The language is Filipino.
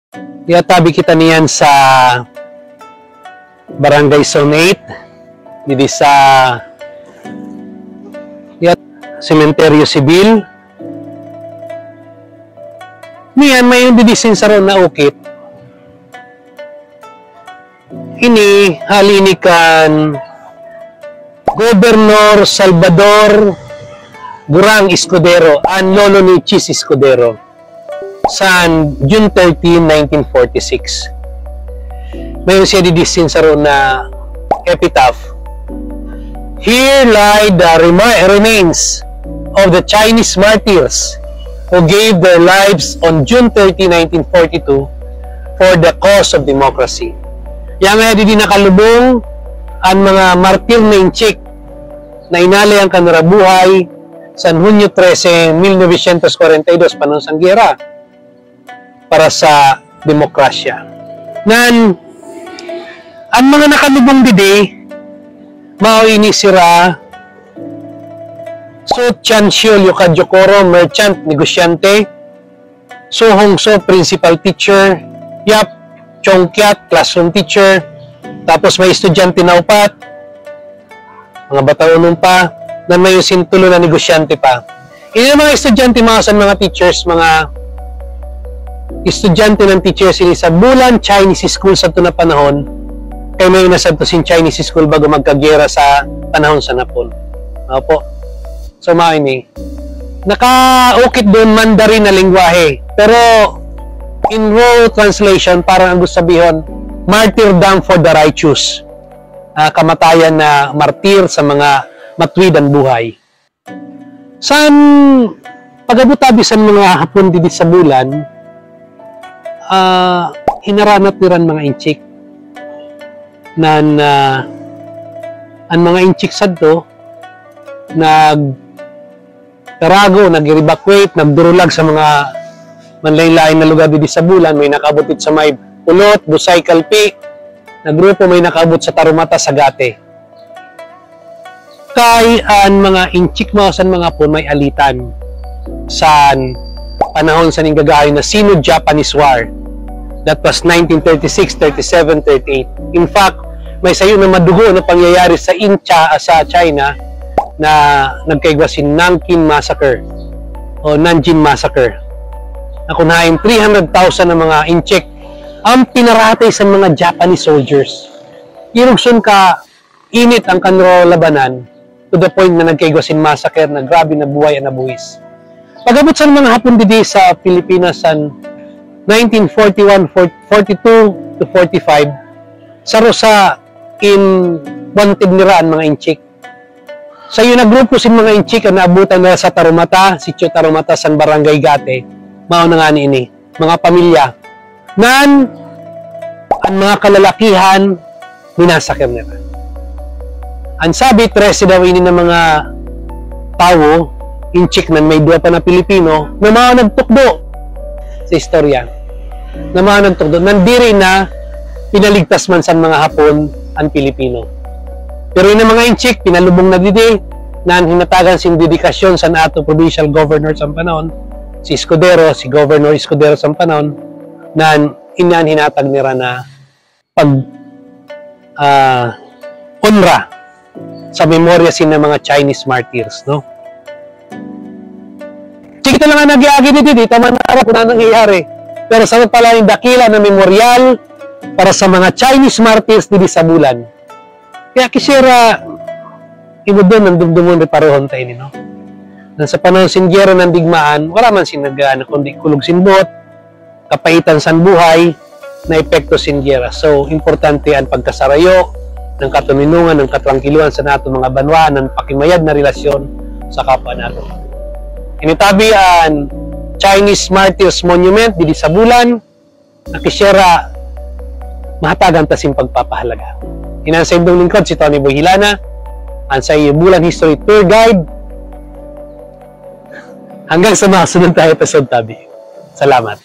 Tabi kita niyan sa Barangay Zone 8, dito sa Sementeryo Sibil. Niyan may didisin sa ron na ukit. Ini halinikan Gobernador Salvador Gurang Escudero, ang lolo ni Chis Escudero, sa June 13, 1946. Mayroon siya didisin sa ron na epitaph. Here lie the remains of the Chinese martyrs who gave their lives on June 30, 1942 for the cause of democracy. Yang nga di nakalubong ang mga martir na inchik na inalay ang kanarabuhay sa Hunyo 13, 1942 panahon sa giyera para sa demokrasya. Nan ang mga nakalubong didi mao ini sira So Chancio Lucadjocoro, merchant, negosyante. So Hongso, principal teacher. Yap Chongkiat, classroom teacher. Tapos may estudyante na upat, mga bataonon pa, na may sintulo na negosyante pa. Ini mga estudyante, mga teachers, mga estudyante ng teachers ini sa Bulan Chinese School sa ito na panahon. Kaya may nasad to sin Chinese School bago magkagera sa panahon sa Napon. Opo. So mga ini, naka-ukit doon Mandarin na lingwahe. Pero in raw translation, parang ang gusto sabihin, martyrdom for the righteous. Kamatayan na martir sa mga matwid ang buhay. San pag-abutabi sa mga hapon dito sa bulan, hinaranat niran mga inchik na ang mga inchik sadto nag-evacuate, nagdurulag sa mga manlain-lain na lugar dito sa bulan. May nakabutit sa may Pulot, Busay, Kalpi, na grupo may nakaabot sa Tarumata, Sagate. Kay ang mga inchik mo sa mga po may alitan sa panahon sa ninggagahay na Sino-Japanese War. That was 1936, 37, 38. In fact, may sayo na madugo na pangyayari sa sa China na nagkaigwa si Nanking Massacre o Nanjing Massacre. Na kunahin 300,000 na mga inchik ang pinaratay sa mga Japanese soldiers. Irugsun ka init ang kanro labanan to the point na nagkaigwasin massacre na grabe na buhay ang nabuhis. Pag-abot sa mga hapon didi sa Pilipinas sa 1941, 42 to 45, sa Rosa in wanted nira ang mga inchik. Sa iyo na grupo sin mga inchik na naabutan na sa Tarumata, Sitio Tarumata, San Barangay Gate, mao na nga ini, mga pamilya nan ang mga kalalakihan minasakir nila. Ang sabi 13 daw ini ng mga tao inchik nan may dua pa na Pilipino na mga nagtukdo sa istorya, na mga nagtukdo nandiri na pinaligtas man sa mga Hapon ang Pilipino. Pero yung mga inchik pinalubong na didi na hinatagan sin dedikasyon sa ato provincial governor sa panahon, si Escudero, si Governor Escudero sa panahon, na inan hinatag nira na pag honra sa memorya sin ng mga Chinese martyrs, no? Kita lang nga nagyagi dito man araw kung anong nangyayari. Pero sa pala yung dakila na memorial para sa mga Chinese martyrs dito sa bulan. Kaya kisira imo doon ang dumdumon reparohon tayo ni, no? Sa panahon sin giyera ng digmaan, wala man sinagana kundi kulog sin bot, kapahitan sa buhay na epekto sin giyera. So, importante ang pagkasarayo ng katuminungan, ng katrangkiluhan sa nato mga banwa, ng pakimayad na relasyon sa kapwa nato. Initabi ang Chinese Martyrs Monument didi sa bulan, na kisyera mahatagan ta sin pagpapahalaga. Inansay dong lingkod si Tony Boyhilana, ang sa iyo Bulan History Tour Guide. Hanggang sa mga sunod tayo episode, tabi. Salamat.